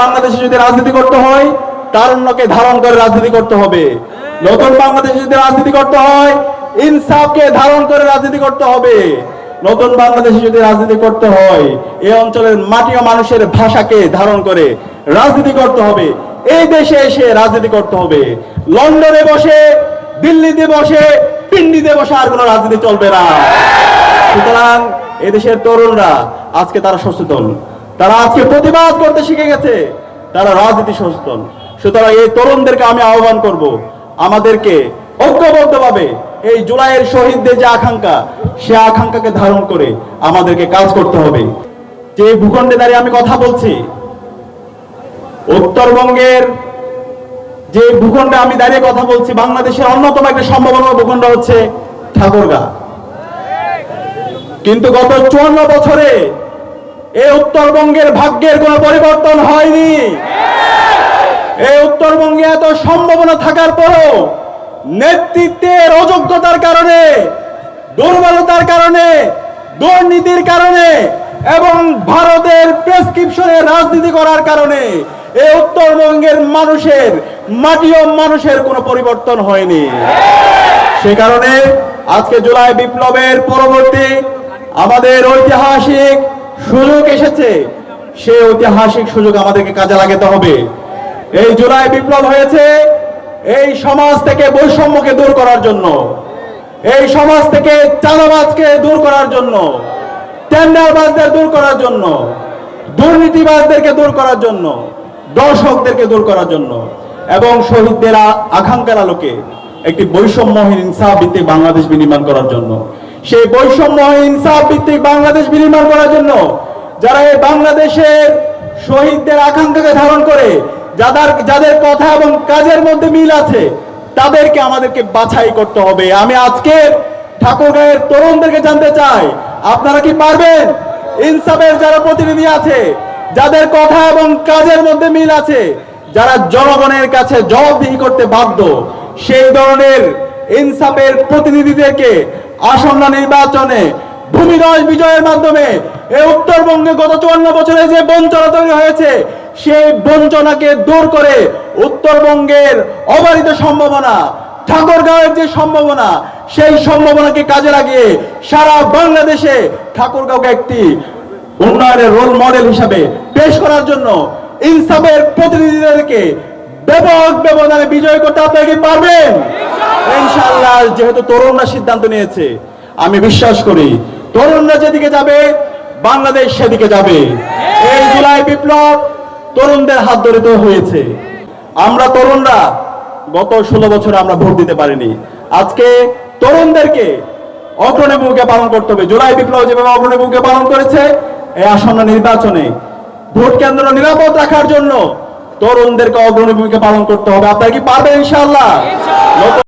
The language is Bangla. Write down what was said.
বাংলাদেশে যদি রাজনীতি করতে হয় তারুণ্যকে ধারণ করে রাজনীতি করতে হবে। নতুন বাংলাদেশে যদি রাজনীতি করতে হয় ইনসাফকে ধারণ করে রাজনীতি করতে হবে। নতুন বাংলাদেশে যদি রাজনীতি করতে হয় এই অঞ্চলের মাটি ও মানুষের ভাষাকে ধারণ করে রাজনীতি করতে হবে। এই দেশে এসে রাজনীতি করতে হবে। লন্ডনে বসে, দিল্লিতে বসে, পিন্ডিতে বসে আর কোনো রাজনীতি চলবে না। সুতরাং এদেশের তরুণরা আজকে তারা সচেতন, তারা আজকে প্রতিবাদ করতে শিখে গেছে, তারা রাজনীতি সচেতন। সুতরাং এই তরুণদেরকে আমি আহ্বান করব, আমাদেরকে ঐক্যবদ্ধভাবে এই জুলাইয়ের শহীদদের যে আকাঙ্ক্ষা, সে আকাঙ্ক্ষাকে ধারণ করে আমাদেরকে কাজ করতে হবে। যে ভূখণ্ডে দাঁড়িয়ে আমি কথা বলছি, উত্তরবঙ্গের যে ভূখণ্ডে আমি দাঁড়িয়ে কথা বলছি, বাংলাদেশের অন্যতম একটা সম্ভাবনা ভূখণ্ড হচ্ছে ঠাকুরগাঁ। কিন্তু গত 54 বছরে এই উত্তরবঙ্গের ভাগ্যের কোনো পরিবর্তন হয়নি। এই উত্তরবঙ্গে এত সম্ভাবনা থাকার পরও নেতৃত্বের অযোগ্যতার কারণে, দুর্বলতার কারণে, দুর্নীতির কারণে এবং ভারতের প্রেসক্রিপশনে রাজনীতি করার কারণে এই উত্তরবঙ্গের মানুষের, মাটি ও মানুষের কোনো পরিবর্তন হয়নি। সে কারণে আজকে জুলাই বিপ্লবের পরবর্তী আমাদের ঐতিহাসিক সুযোগ এসেছে। সেই ঐতিহাসিক সুযোগ আমাদেরকে কাজে লাগাতে হবে। এই জুলাই বিপ্লব হয়েছে এই সমাজ থেকে বৈষম্যকে দূর করার জন্য, এই সমাজ থেকে চাঁদাবাজকে দূর করার জন্য, টেন্ডারবাজদের দূর করার জন্য, দুর্নীতিবাজদেরকে দূর করার জন্য, দর্শকদেরকে দূর করার জন্য এবং শহীদদের আকাঙ্ক্ষার আলোকে একটি বৈষম্যহীন ইনসাফ ভিত্তিক বাংলাদেশ বিনির্মাণ করার জন্য। সেই বৈষম্যহীন ইনসাফ ভিত্তিক বাংলাদেশ বিনির্মাণ করার জন্য যারা এই বাংলাদেশের শহীদদের আকাঙ্ক্ষাকে ধারণ করে, যাদের কথা এবং কাজের মধ্যে মিল আছে, তাদেরকে আমাদেরকে বাছাই করতে হবে। আমি আজকে ঠাকুরগাঁয়ের তরুণদেরকে জানতে চাই, আপনারা কি পারবেন? ইনসাফের যারা প্রতিনিধি আছে, যাদের কথা এবং কাজের মধ্যে মিল আছে, যারা জনগণের কাছে জবাবদিহি করতে বাধ্য, সেই ধরনের ইনসাফের প্রতিনিধিদেরকে আসন্ন নির্বাচনে ভূমিধস বিজয়ের মাধ্যমে এই উত্তরবঙ্গে গত 54 বছরে যে বঞ্চনা তৈরি হয়েছে, সেই বঞ্চনাকে দূর করে উত্তরবঙ্গের অবারিত সম্ভাবনা, ঠাকুরগাঁওয়ের যে সম্ভাবনা, সেই সম্ভাবনাকে কাজে লাগিয়ে সারা বাংলাদেশে ঠাকুরগাঁওকে একটি উন্নয়নের রোল মডেল হিসাবে পেশ করার জন্য ইনসাফের প্রতিনিধিদেরকে ব্যাপক ব্যবধানে বিজয় করতে আপনারা কি পারবেন? ইনশাআল্লাহ। যেহেতু তরুণরা সিদ্ধান্ত নিয়েছে, আমি বিশ্বাস করি তরুণরা যেদিকে যাবে বাংলাদেশ সেদিকে যাবে। এই জুলাই বিপ্লব তরুণদের হাত ধরে তো হয়েছে। আমরা তরুণরা গত 16 বছর আমরা ভোট দিতে পারিনি। আজকে তরুণদেরকে অগ্রণী ভূমিকা পালন করতে হবে। জুলাই বিপ্লব যেভাবে অগ্রণী ভূমিকা পালন করেছে, এই আসন্ন নির্বাচনে ভোট কেন্দ্র নিরাপদ রাখার জন্য তরুণদেরকে অগ্রণী ভূমিকা পালন করতে হবে। আপনারা কি পারবেন? ইনশাআল্লাহ।